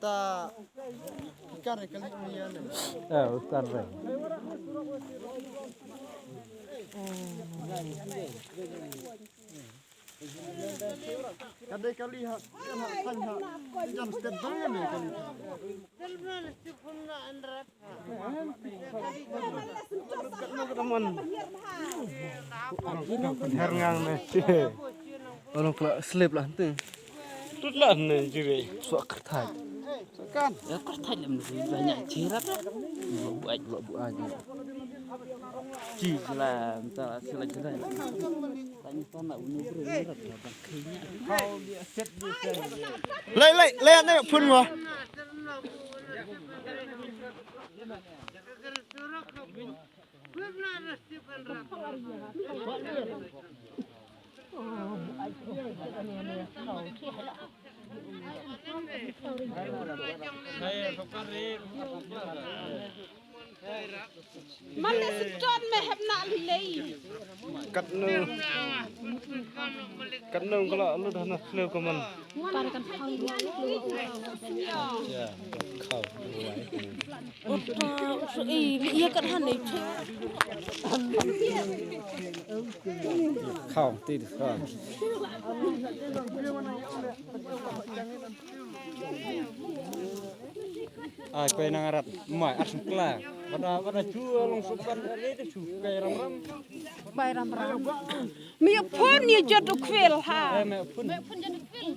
ta ikan kali ni ane. Ikan re. Kadai kali hak kan hak jam step bangan ni kali. Selman sifuna andrat. Teman. Herngang ni. Orang kelak slip lah tu. Tutlah ni jiri. Suak kertas. Kan? Ya kertas banyak cirat. Buat aja. Ji lah, entah sila jelas. Tanya tanah punya berat bang Lay ni pun wah. Mana seton mehab nak lei. Kat nung kalau lu dah nak slip ke mana? Parakan hal Ya, kau. iya kan hanai. Kau tidak kau. Kau yang ngarat, mai asam kelang. Pada jual langsung itu juga ram. Bayram ram. Mi pun ye jatuh kwel ha. Me pun Pun jatuh kwel.